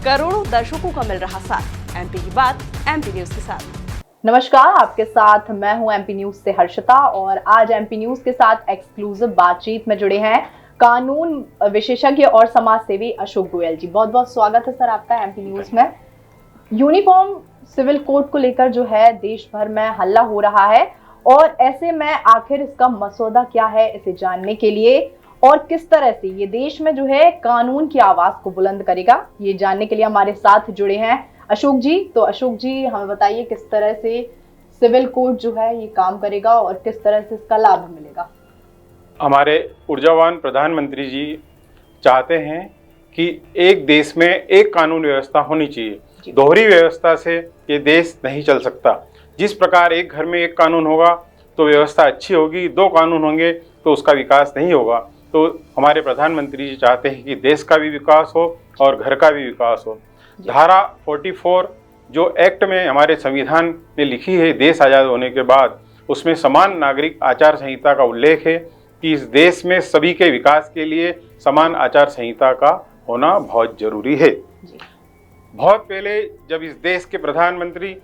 करोड़ों दर्शकों का मिल रहा साथ। एमपी की बात एमपी न्यूज के साथ। नमस्कार, आपके साथ मैं हूं एमपी न्यूज से हर्षिता और आज एमपी न्यूज के साथ एक्सक्लूसिव बातचीत में जुड़े हैं कानून विशेषज्ञ और समाज सेवी अशोक गोयल जी। बहुत बहुत स्वागत है सर आपका एमपी न्यूज में। यूनिफॉर्म सिविल कोड को लेकर जो है देश भर में हल्ला हो रहा है और ऐसे में आखिर इसका मसौदा क्या है, इसे जानने के लिए और किस तरह से ये देश में जो है कानून की आवाज को बुलंद करेगा, ये जानने के लिए हमारे साथ जुड़े हैं अशोक जी। तो अशोक जी, हमें बताइए किस तरह से सिविल कोड जो है ये काम करेगा और किस तरह से इसका लाभ मिलेगा। हमारे ऊर्जावान प्रधानमंत्री जी चाहते हैं कि एक देश में एक कानून व्यवस्था होनी चाहिए। दोहरी व्यवस्था से ये देश नहीं चल सकता। जिस प्रकार एक घर में एक कानून होगा तो व्यवस्था अच्छी होगी, दो कानून होंगे तो उसका विकास नहीं होगा। तो हमारे प्रधानमंत्री जी चाहते हैं कि देश का भी विकास हो और घर का भी विकास हो। धारा 44 जो एक्ट में हमारे संविधान में लिखी है देश आज़ाद होने के बाद, उसमें समान नागरिक आचार संहिता का उल्लेख है कि इस देश में सभी के विकास के लिए समान आचार संहिता का होना बहुत जरूरी है। बहुत पहले जब इस देश के प्रधानमंत्री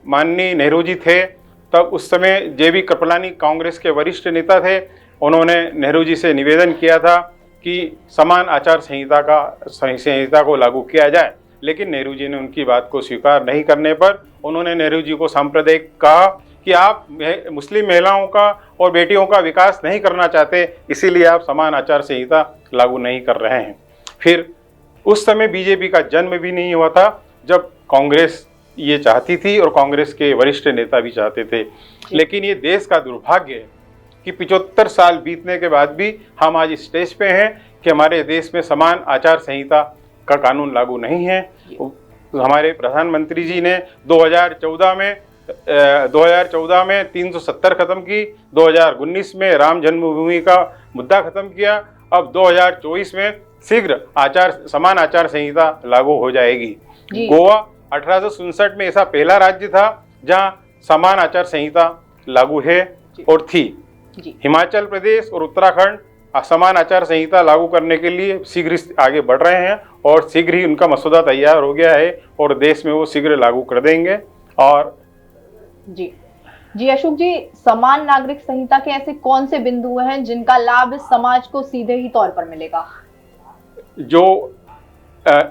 माननीय नेहरू जी थे, तब उस समय जेबी कृपलानी कांग्रेस के वरिष्ठ नेता थे। उन्होंने नेहरू जी से निवेदन किया था कि समान आचार संहिता को लागू किया जाए, लेकिन नेहरू जी ने उनकी बात को स्वीकार नहीं करने पर उन्होंने नेहरू जी को सांप्रदायिक कहा कि आप मुस्लिम महिलाओं का और बेटियों का विकास नहीं करना चाहते, इसीलिए आप समान आचार संहिता लागू नहीं कर रहे हैं। फिर उस समय बीजेपी का जन्म भी नहीं हुआ था जब कांग्रेस ये चाहती थी और कांग्रेस के वरिष्ठ नेता भी चाहते थे। लेकिन ये देश का दुर्भाग्य है कि 75 साल बीतने के बाद भी हम आज इस स्टेज पे हैं कि हमारे देश में समान आचार संहिता का कानून लागू नहीं है। हमारे प्रधानमंत्री जी ने 2014 में 370 खत्म की, 2019 में राम जन्मभूमि का मुद्दा खत्म किया, अब 2024 में शीघ्र समान आचार संहिता लागू हो जाएगी। गोवा 1867 में ऐसा पहला राज्य था जहां समान आचार संहिता लागू है और थी। हिमाचल प्रदेश और उत्तराखंड समान आचार संहिता लागू करने के लिए शीघ्र आगे बढ़ रहे हैं और शीघ्र ही उनका मसौदा तैयार हो गया है और देश में वो शीघ्र लागू कर देंगे। और जी अशोक जी, समान नागरिक संहिता के ऐसे कौन से बिंदु हैं जिनका लाभ इस समाज को सीधे ही तौर पर मिलेगा?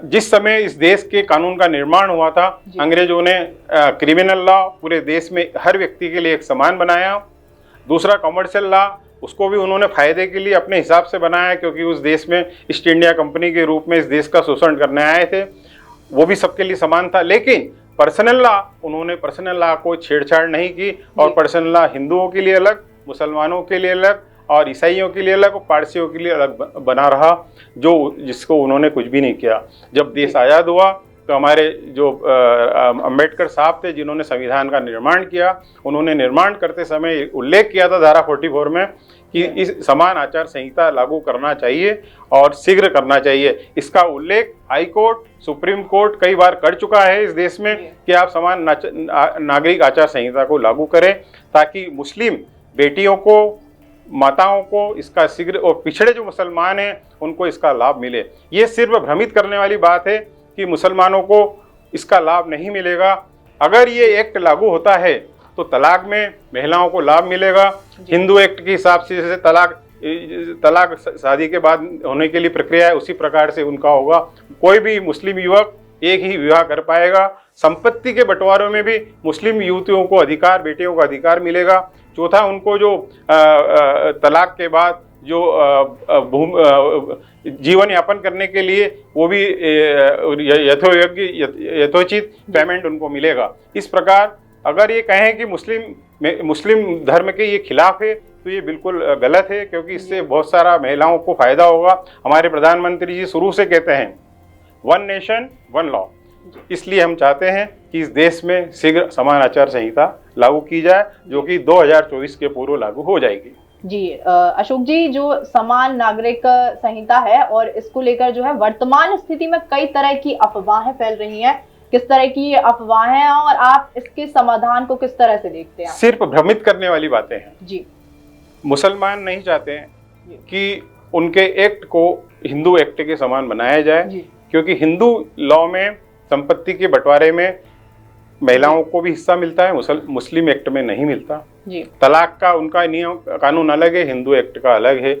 जिस समय इस देश के कानून का निर्माण हुआ था, अंग्रेजों ने क्रिमिनल लॉ पूरे देश में हर व्यक्ति के लिए एक समान बनाया। दूसरा कमर्शियल लॉ, उसको भी उन्होंने फायदे के लिए अपने हिसाब से बनाया, क्योंकि उस देश में ईस्ट इंडिया कंपनी के रूप में इस देश का शोषण करने आए थे, वो भी सबके लिए समान था। लेकिन पर्सनल लॉ, उन्होंने पर्सनल लॉ को छेड़छाड़ नहीं की और पर्सनल लॉ हिंदुओं के लिए अलग, मुसलमानों के लिए अलग और ईसाइयों के लिए अलग और पारसियों के लिए अलग बना रहा, जिसको उन्होंने कुछ भी नहीं किया। जब देश आज़ाद हुआ तो हमारे जो अंबेडकर साहब थे जिन्होंने संविधान का निर्माण किया, उन्होंने निर्माण करते समय उल्लेख किया था धारा 44 में कि इस समान आचार संहिता लागू करना चाहिए और शीघ्र करना चाहिए। इसका उल्लेख हाई कोर्ट, सुप्रीम कोर्ट कई बार कर चुका है इस देश में कि आप समान नागरिक आचार संहिता को लागू करें, ताकि मुस्लिम बेटियों को, माताओं को इसका शीघ्र, और पिछड़े जो मुसलमान हैं उनको इसका लाभ मिले। ये सिर्फ भ्रमित करने वाली बात है कि मुसलमानों को इसका लाभ नहीं मिलेगा। अगर ये एक्ट लागू होता है तो तलाक में महिलाओं को लाभ मिलेगा। हिंदू एक्ट के हिसाब से जैसे तलाक शादी के बाद होने के लिए प्रक्रिया है, उसी प्रकार से उनका होगा। कोई भी मुस्लिम युवक एक ही विवाह कर पाएगा। संपत्ति के बंटवारों में भी मुस्लिम युवतियों को अधिकार, बेटियों को अधिकार मिलेगा। चौथा, उनको जो तलाक के बाद जो जीवन यापन करने के लिए वो भी यथोचित पेमेंट उनको मिलेगा। इस प्रकार अगर ये कहें कि मुस्लिम धर्म के ये खिलाफ है तो ये बिल्कुल गलत है, क्योंकि इससे बहुत सारा महिलाओं को फायदा होगा। हमारे प्रधानमंत्री जी शुरू से कहते हैं वन नेशन वन लॉ, इसलिए हम चाहते हैं कि इस देश में शीघ्र समान आचार संहिता लागू की जाए, जो कि 2024 के पूर्व लागू हो जाएगी। जी अशोक जी, जो समान नागरिक संहिता है और इसको लेकर जो है वर्तमान स्थिति में कई तरह की अफवाहें फैल रही हैं, किस तरह की ये अफवाहें हैं और आप इसके समाधान को किस तरह से देखते हैं? सिर्फ भ्रमित करने वाली बातें हैं जी। मुसलमान नहीं चाहते हैं कि उनके एक्ट को हिंदू एक्ट के समान बनाया जाए, क्योंकि हिंदू लॉ में संपत्ति के बंटवारे में महिलाओं को भी हिस्सा मिलता है, मुस्लिम एक्ट में नहीं मिलता जी। तलाक का उनका नियम कानून अलग है, हिंदू एक्ट का अलग है।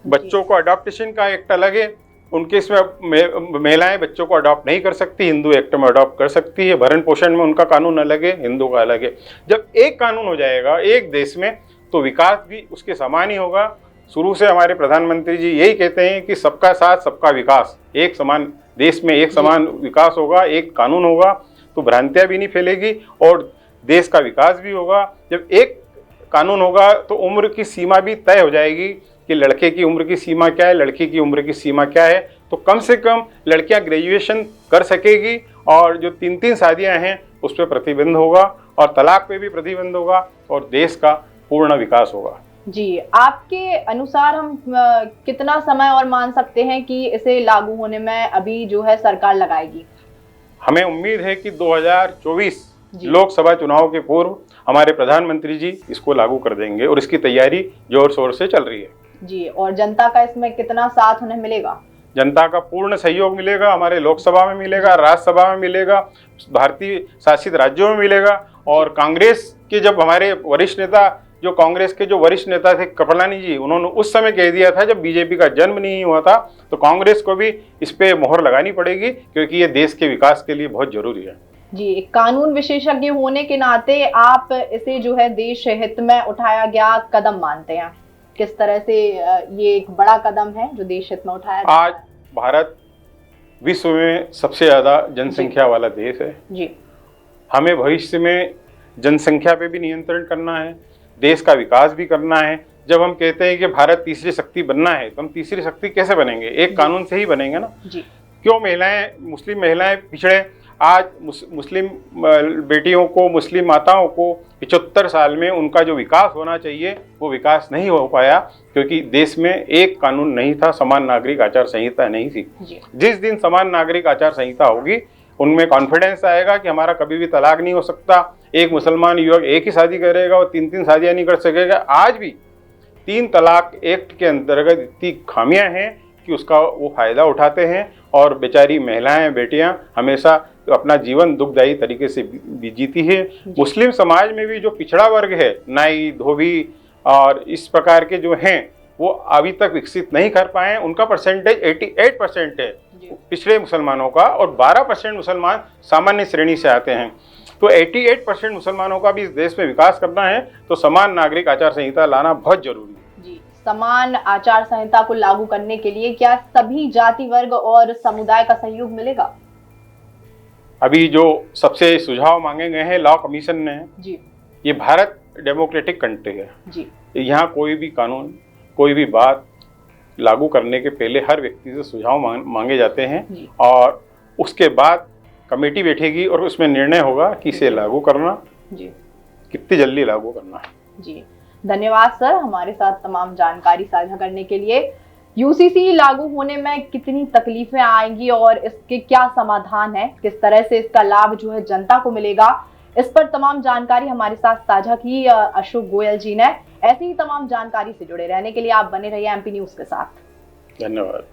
बच्चों को अडॉप्टेशन का एक्ट अलग है, उनके इसमें महिलाएं बच्चों को अडॉप्ट नहीं कर सकती, हिंदू एक्ट में अडॉप्ट कर सकती है। भरण पोषण में उनका कानून अलग है, हिंदू का अलग है। जब एक कानून हो जाएगा एक देश में तो विकास भी उसके समान ही होगा। शुरू से हमारे प्रधानमंत्री जी यही कहते हैं कि सबका साथ सबका विकास, एक समान देश में एक समान विकास होगा, एक कानून होगा तो भ्रांतियां भी नहीं फैलेगी और देश का विकास भी होगा। जब एक कानून होगा तो उम्र की सीमा भी तय हो जाएगी कि लड़के की उम्र की सीमा क्या है, लड़की की उम्र की सीमा क्या है। तो कम से कम लड़कियां ग्रेजुएशन कर सकेगी और जो 3-3 शादियां हैं उस पर प्रतिबंध होगा और तलाक पे भी प्रतिबंध होगा और देश का पूर्ण विकास होगा। जी, आपके अनुसार हम कितना समय और मान सकते हैं कि इसे लागू होने में अभी जो है सरकार लगाएगी? हमें उम्मीद है कि 2024 लोकसभा चुनाव के पूर्व हमारे प्रधानमंत्री जी इसको लागू कर देंगे और इसकी तैयारी जोर शोर से चल रही है। जी, और जनता का इसमें कितना साथ उन्हें मिलेगा? जनता का पूर्ण सहयोग मिलेगा, हमारे लोकसभा में मिलेगा, राज्यसभा में मिलेगा, भारतीय शासित राज्यों में मिलेगा। और कांग्रेस के जब हमारे वरिष्ठ नेता जो कांग्रेस के जो वरिष्ठ नेता थे कृपलानी जी, उन्होंने उस समय कह दिया था जब बीजेपी का जन्म नहीं हुआ था, तो कांग्रेस को भी इस पे मोहर लगानी पड़ेगी क्योंकि ये देश के विकास के लिए बहुत जरूरी है। जी, कानून विशेषज्ञ होने के नाते आप इसे जो है देश हित में उठाया गया कदम मानते हैं? किस तरह से ये एक बड़ा कदम है जो देश हित में उठाया गया? आज भारत विश्व में सबसे ज्यादा जनसंख्या वाला देश है जी। हमें भविष्य में जनसंख्या पे भी नियंत्रण करना है, देश का विकास भी करना है। जब हम कहते हैं कि भारत तीसरी शक्ति बनना है तो हम तीसरी शक्ति कैसे बनेंगे? एक कानून से ही बनेंगे ना जी। क्यों मुस्लिम महिलाएं पिछड़े? आज मुस्लिम बेटियों को, मुस्लिम माताओं को 75 साल में उनका जो विकास होना चाहिए वो विकास नहीं हो पाया क्योंकि देश में एक कानून नहीं था, समान नागरिक आचार संहिता नहीं थी। जिस दिन समान नागरिक आचार संहिता होगी उनमें कॉन्फिडेंस आएगा कि हमारा कभी भी तलाक नहीं हो सकता, एक मुसलमान युवक एक ही शादी करेगा और 3-3 शादियां नहीं कर सकेगा। आज भी 3 तलाक एक्ट के अंतर्गत इतनी खामियां हैं कि उसका वो फायदा उठाते हैं और बेचारी महिलाएं, बेटियां हमेशा अपना जीवन दुखदायी तरीके से जीती है। मुस्लिम समाज में भी जो पिछड़ा वर्ग है, नाई, धोबी और इस प्रकार के जो हैं वो अभी तक विकसित नहीं कर पाए। उनका परसेंटेज 88% है पिछड़े मुसलमानों का और 12% मुसलमान सामान्य श्रेणी से आते हैं। तो 88% मुसलमानों का भी इस देश में विकास करना है तो समान नागरिक आचार संहिता लाना बहुत जरूरी है। जी, समान आचार संहिता को लागू करने के लिए क्या सभी जाति वर्ग और समुदाय का सहयोग मिलेगा? अभी जो सबसे सुझाव मांगे गए हैं लॉ कमीशन ने जी, ये भारत डेमोक्रेटिक कंट्री है जी, यहाँ कोई भी कानून, कोई भी बात लागू करने के पहले हर व्यक्ति से सुझाव मांगे जाते हैं और उसके बाद कमेटी बैठेगी और उसमें निर्णय होगा कि इसे लागू करना जी, कितनी जल्दी लागू करना है। जी, धन्यवाद सर हमारे साथ तमाम जानकारी साझा करने के लिए। यूसीसी लागू होने में कितनी तकलीफें आएंगी और इसके क्या समाधान है, किस तरह से इसका लाभ जो है जनता को मिलेगा, इस पर तमाम जानकारी हमारे साथ साझा की अशोक गोयल जी ने। ऐसी ही तमाम जानकारी से जुड़े रहने के लिए आप बने रहिए एमपी न्यूज के साथ। धन्यवाद।